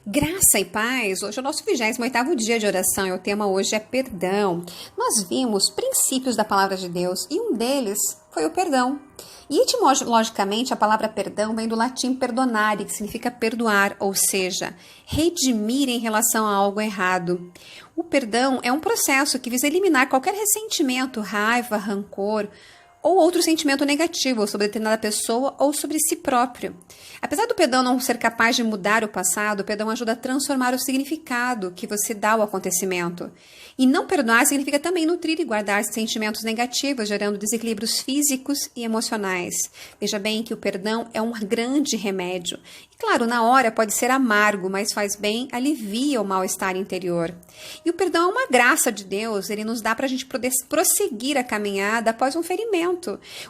Graça e paz, hoje é o nosso 28º dia de oração e o tema hoje é perdão. Nós vimos princípios da palavra de Deus e um deles foi o perdão. E etimologicamente a palavra perdão vem do latim perdonare, que significa perdoar, ou seja, redimir em relação a algo errado. O perdão é um processo que visa eliminar qualquer ressentimento, raiva, rancor, ou outro sentimento negativo sobre determinada pessoa ou sobre si próprio. Apesar do perdão não ser capaz de mudar o passado, o perdão ajuda a transformar o significado que você dá ao acontecimento. E não perdoar significa também nutrir e guardar sentimentos negativos, gerando desequilíbrios físicos e emocionais. Veja bem que o perdão é um grande remédio. E claro, na hora pode ser amargo, mas faz bem, alivia o mal-estar interior. E o perdão é uma graça de Deus, ele nos dá para a gente poder prosseguir a caminhada após um ferimento.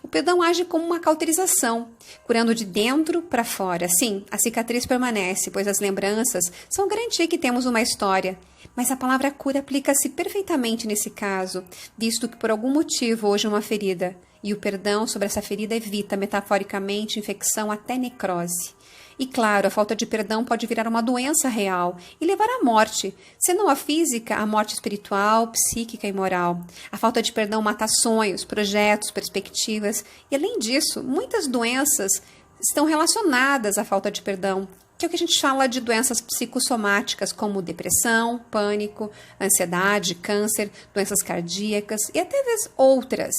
O perdão age como uma cauterização, curando de dentro para fora. Sim, a cicatriz permanece, pois as lembranças são garantia que temos uma história. Mas a palavra cura aplica-se perfeitamente nesse caso, visto que por algum motivo hoje é uma ferida, e o perdão sobre essa ferida evita, metaforicamente, infecção até necrose. E claro, a falta de perdão pode virar uma doença real e levar à morte, se não a física, a morte espiritual, psíquica e moral. A falta de perdão mata sonhos, projetos, perspectivas, e além disso, muitas doenças estão relacionadas à falta de perdão, que é o que a gente fala de doenças psicossomáticas, como depressão, pânico, ansiedade, câncer, doenças cardíacas e até outras.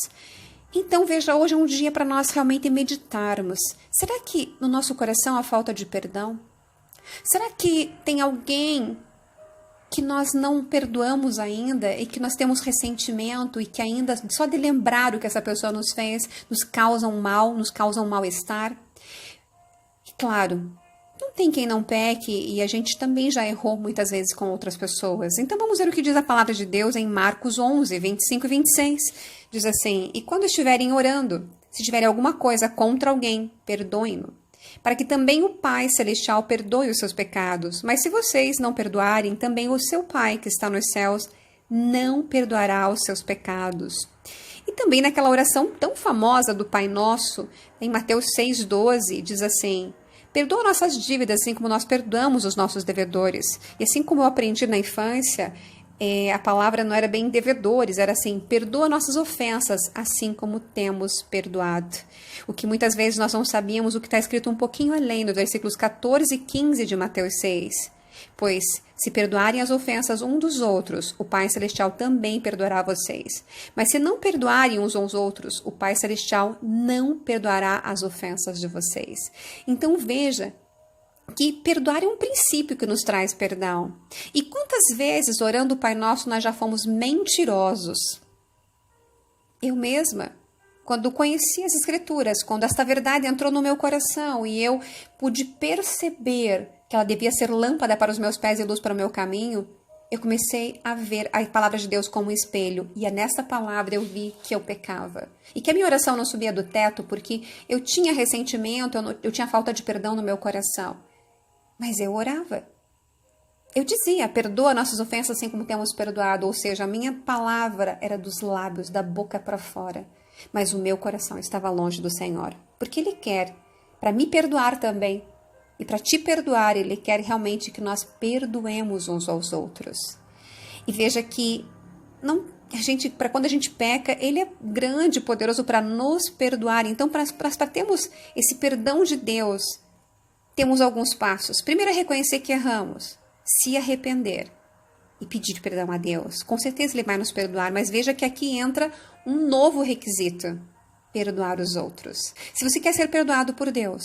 Então, veja, hoje é um dia para nós realmente meditarmos. Será que no nosso coração há falta de perdão? Será que tem alguém que nós não perdoamos ainda e que nós temos ressentimento e que ainda, só de lembrar o que essa pessoa nos fez, nos causa um mal, nos causa um mal-estar? E claro, não tem quem não peque e a gente também já errou muitas vezes com outras pessoas. Então vamos ver o que diz a palavra de Deus em Marcos 11, 25 e 26. Diz assim: E quando estiverem orando, se tiverem alguma coisa contra alguém, perdoem-no, para que também o Pai Celestial perdoe os seus pecados. Mas se vocês não perdoarem, também o seu Pai que está nos céus não perdoará os seus pecados. E também naquela oração tão famosa do Pai Nosso, em Mateus 6,12, diz assim: Perdoa nossas dívidas, assim como nós perdoamos os nossos devedores. E assim como eu aprendi na infância, a palavra não era bem devedores, era assim: perdoa nossas ofensas, assim como temos perdoado. O que muitas vezes nós não sabíamos, o que está escrito um pouquinho além, nos versículos 14 e 15 de Mateus 6. Pois, se perdoarem as ofensas um dos outros, o Pai Celestial também perdoará vocês. Mas se não perdoarem uns aos outros, o Pai Celestial não perdoará as ofensas de vocês. Então veja que perdoar é um princípio que nos traz perdão. E quantas vezes, orando o Pai Nosso, nós já fomos mentirosos? Eu mesma, quando conheci as Escrituras, quando esta verdade entrou no meu coração e eu pude perceber que ela devia ser lâmpada para os meus pés e luz para o meu caminho, eu comecei a ver a palavra de Deus como um espelho. E é nessa palavra eu vi que eu pecava. E que a minha oração não subia do teto porque eu tinha ressentimento, eu tinha falta de perdão no meu coração. Mas eu orava. Eu dizia: perdoa nossas ofensas assim como temos perdoado. Ou seja, a minha palavra era dos lábios, da boca para fora. Mas o meu coração estava longe do Senhor. Porque Ele quer, para me perdoar também, e para te perdoar, Ele quer realmente que nós perdoemos uns aos outros. E veja que para quando a gente peca, Ele é grande e poderoso para nos perdoar. Então, para termos esse perdão de Deus, temos alguns passos. Primeiro é reconhecer que erramos, se arrepender e pedir perdão a Deus. Com certeza Ele vai nos perdoar, mas veja que aqui entra um novo requisito: perdoar os outros. Se você quer ser perdoado por Deus,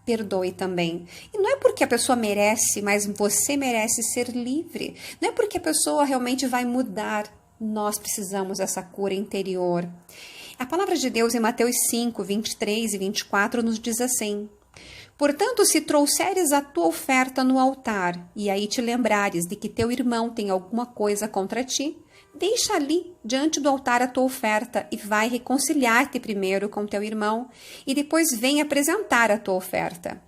perdoe também. E não é porque a pessoa merece, mas você merece ser livre. Não é porque a pessoa realmente vai mudar. Nós precisamos dessa cura interior. A palavra de Deus em Mateus 5, 23 e 24 nos diz assim: Portanto, se trouxeres a tua oferta no altar, e aí te lembrares de que teu irmão tem alguma coisa contra ti, deixa ali, diante do altar, a tua oferta e vai reconciliar-te primeiro com teu irmão e depois vem apresentar a tua oferta.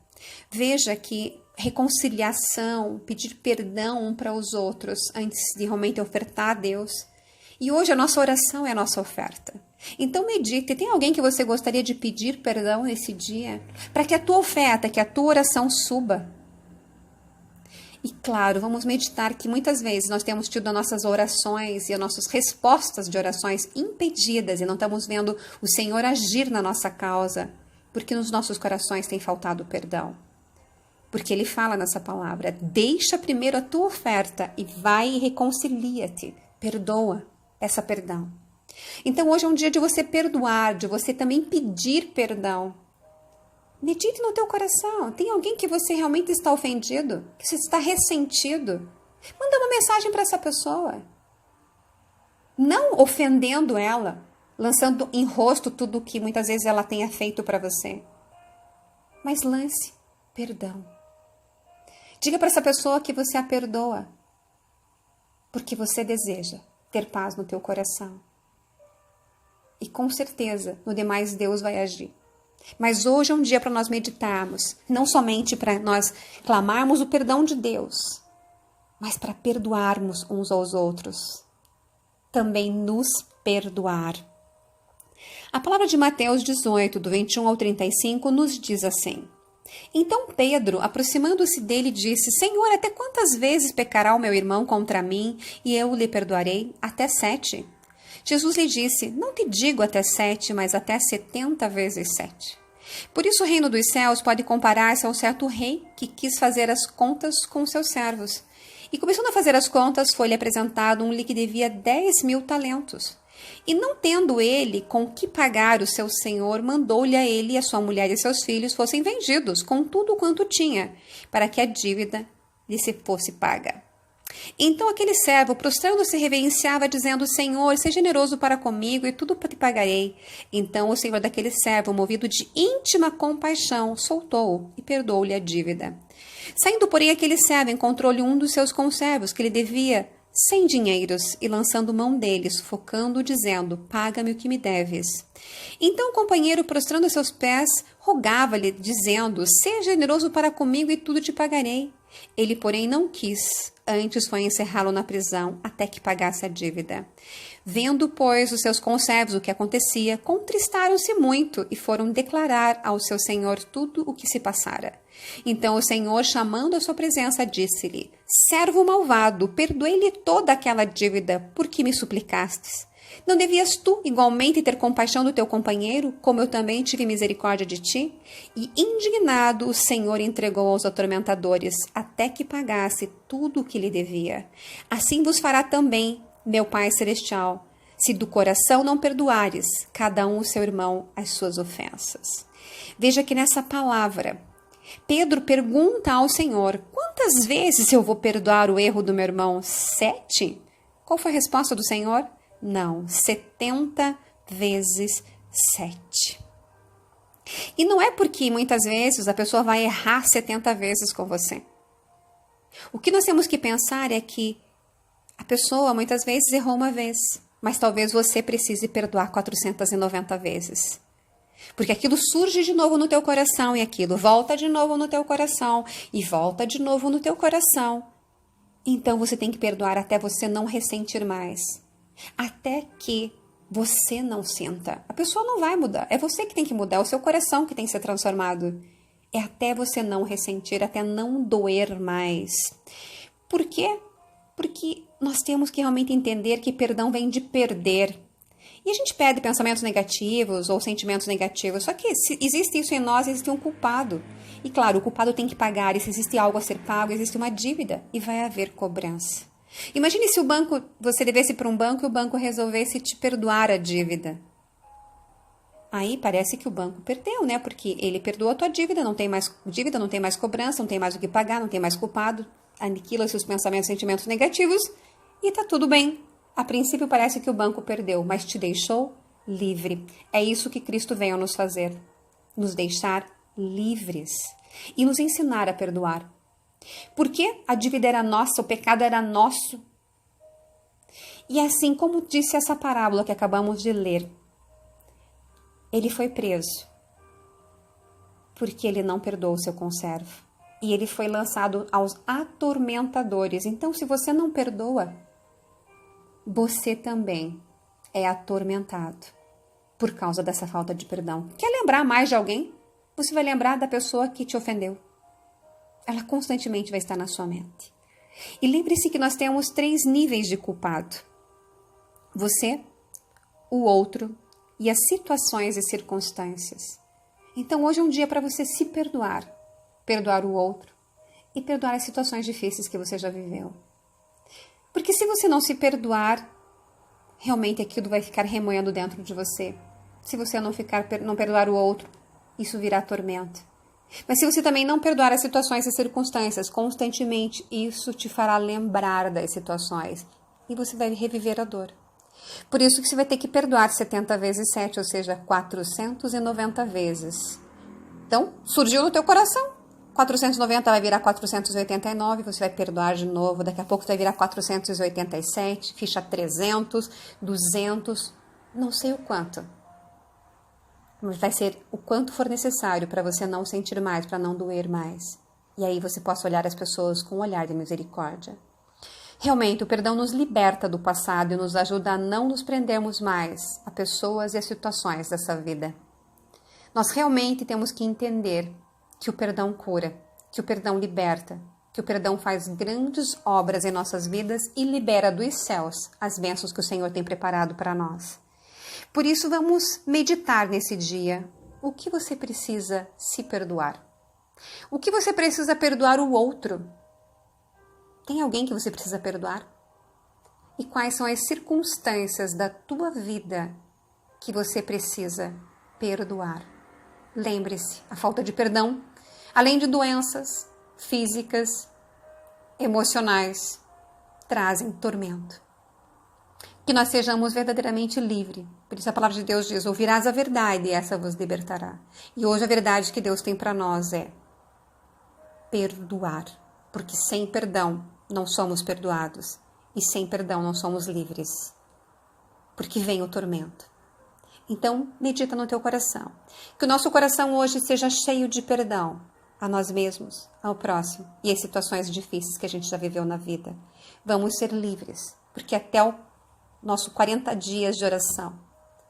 Veja que reconciliação, pedir perdão um para os outros antes de realmente ofertar a Deus. E hoje a nossa oração é a nossa oferta. Então medite, tem alguém que você gostaria de pedir perdão nesse dia? Para que a tua oferta, que a tua oração suba. E claro, vamos meditar que muitas vezes nós temos tido as nossas orações e as nossas respostas de orações impedidas e não estamos vendo o Senhor agir na nossa causa, porque nos nossos corações tem faltado perdão. Porque Ele fala nessa palavra, deixa primeiro a tua oferta e vai e reconcilia-te, perdoa, peça perdão. Então hoje é um dia de você perdoar, de você também pedir perdão. Medite no teu coração. Tem alguém que você realmente está ofendido? Que você está ressentido? Manda uma mensagem para essa pessoa. Não ofendendo ela, lançando em rosto tudo o que muitas vezes ela tenha feito para você. Mas lance perdão. Diga para essa pessoa que você a perdoa. Porque você deseja ter paz no teu coração. E com certeza, no demais Deus vai agir. Mas hoje é um dia para nós meditarmos, não somente para nós clamarmos o perdão de Deus, mas para perdoarmos uns aos outros. Também nos perdoar. A palavra de Mateus 18, do 21 ao 35, nos diz assim: Então Pedro, aproximando-se dele, disse: Senhor, até quantas vezes pecará o meu irmão contra mim e eu lhe perdoarei? Até 7. Jesus lhe disse: Não te digo até 7, mas até 70 vezes 7. Por isso o reino dos céus pode comparar-se a um certo rei que quis fazer as contas com seus servos. E começando a fazer as contas, foi-lhe apresentado um que devia 10.000 talentos. E não tendo ele com que pagar o seu senhor, mandou-lhe a ele, a sua mulher e seus filhos fossem vendidos, com tudo quanto tinha, para que a dívida lhe se fosse paga. Então aquele servo, prostrando-se, reverenciava, dizendo: Senhor, seja generoso para comigo e tudo te pagarei. Então o senhor daquele servo, movido de íntima compaixão, soltou-o e perdoou-lhe a dívida. Saindo, porém, aquele servo encontrou-lhe um dos seus conservos, que lhe devia 100 dinheiros, e lançando mão dele, sufocando-o, dizendo: Paga-me o que me deves. Então o companheiro, prostrando a seus pés, rogava-lhe, dizendo: Seja generoso para comigo e tudo te pagarei. Ele, porém, não quis, antes foi encerrá-lo na prisão, até que pagasse a dívida. Vendo, pois, os seus conservos o que acontecia, contristaram-se muito e foram declarar ao seu senhor tudo o que se passara. Então o senhor, chamando à sua presença, disse-lhe: Servo malvado, perdoei-lhe toda aquela dívida, por que me suplicastes? Não devias tu igualmente ter compaixão do teu companheiro, como eu também tive misericórdia de ti? E indignado, o Senhor entregou aos atormentadores, até que pagasse tudo o que lhe devia. Assim vos fará também meu Pai Celestial, se do coração não perdoares, cada um o seu irmão, as suas ofensas. Veja que nessa palavra, Pedro pergunta ao Senhor: quantas vezes eu vou perdoar o erro do meu irmão? 7? Qual foi a resposta do Senhor? Não, 70 vezes 7. E não é porque muitas vezes a pessoa vai errar 70 vezes com você. O que nós temos que pensar é que a pessoa muitas vezes errou uma vez, mas talvez você precise perdoar 490 vezes. Porque aquilo surge de novo no teu coração e aquilo volta de novo no teu coração e volta de novo no teu coração. Então você tem que perdoar até você não ressentir mais. Até que você não sinta. A pessoa não vai mudar. É você que tem que mudar. É o seu coração que tem que ser transformado. É até você não ressentir, até não doer mais. Por quê? Porque nós temos que realmente entender que perdão vem de perder. E a gente perde pensamentos negativos ou sentimentos negativos. Só que se existe isso em nós, existe um culpado. E claro, o culpado tem que pagar. E se existe algo a ser pago, existe uma dívida. E vai haver cobrança. Imagine se você devesse para um banco e o banco resolvesse te perdoar a dívida. Aí parece que o banco perdeu, né? Porque ele perdoou a tua dívida, não tem mais dívida, não tem mais cobrança, não tem mais o que pagar, não tem mais culpado, aniquila seus pensamentos e sentimentos negativos e tá tudo bem. A princípio parece que o banco perdeu, mas te deixou livre. É isso que Cristo veio nos fazer, nos deixar livres e nos ensinar a perdoar. Porque a dívida era nossa, o pecado era nosso. E assim como disse essa parábola que acabamos de ler, ele foi preso porque ele não perdoou o seu conservo. E ele foi lançado aos atormentadores. Então, se você não perdoa, você também é atormentado por causa dessa falta de perdão. Quer lembrar mais de alguém? Você vai lembrar da pessoa que te ofendeu. ela constantemente vai estar na sua mente. E lembre-se que nós temos 3 níveis de culpado. Você, o outro e as situações e circunstâncias. Então hoje é um dia para você se perdoar. Perdoar o outro e perdoar as situações difíceis que você já viveu. Porque se você não se perdoar, realmente aquilo vai ficar remoendo dentro de você. Se você não perdoar o outro, isso virá tormento. Mas se você também não perdoar as situações e circunstâncias constantemente, isso te fará lembrar das situações e você vai reviver a dor. Por isso que você vai ter que perdoar 70 vezes 7, ou seja, 490 vezes. Então, surgiu no teu coração. 490 vai virar 489, você vai perdoar de novo. Daqui a pouco vai virar 487, ficha 300, 200, não sei o quanto. Mas vai ser o quanto for necessário para você não sentir mais, para não doer mais. E aí você possa olhar as pessoas com um olhar de misericórdia. Realmente, o perdão nos liberta do passado e nos ajuda a não nos prendermos mais a pessoas e a situações dessa vida. Nós realmente temos que entender que o perdão cura, que o perdão liberta, que o perdão faz grandes obras em nossas vidas e libera dos céus as bênçãos que o Senhor tem preparado para nós. Por isso, vamos meditar nesse dia. O que você precisa se perdoar? O que você precisa perdoar o outro? Tem alguém que você precisa perdoar? E quais são as circunstâncias da tua vida que você precisa perdoar? Lembre-se, a falta de perdão, além de doenças físicas, emocionais, trazem tormento. Que nós sejamos verdadeiramente livres. Por isso a palavra de Deus diz, ouvirás a verdade e essa vos libertará. E hoje a verdade que Deus tem para nós é perdoar. Porque sem perdão não somos perdoados. E sem perdão não somos livres. Porque vem o tormento. Então, medita no teu coração. Que o nosso coração hoje seja cheio de perdão a nós mesmos, ao próximo e às situações difíceis que a gente já viveu na vida. Vamos ser livres, porque até o nosso 40 dias de oração,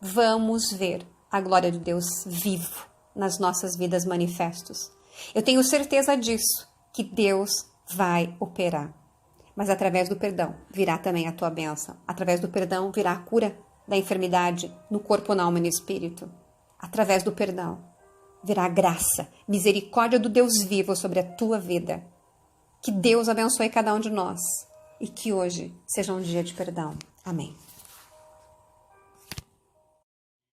vamos ver a glória de Deus vivo nas nossas vidas manifestos. Eu tenho certeza disso, que Deus vai operar. Mas através do perdão virá também a tua bênção. Através do perdão virá a cura da enfermidade no corpo, na alma e no espírito. Através do perdão virá a graça, misericórdia do Deus vivo sobre a tua vida. Que Deus abençoe cada um de nós e que hoje seja um dia de perdão. Amém.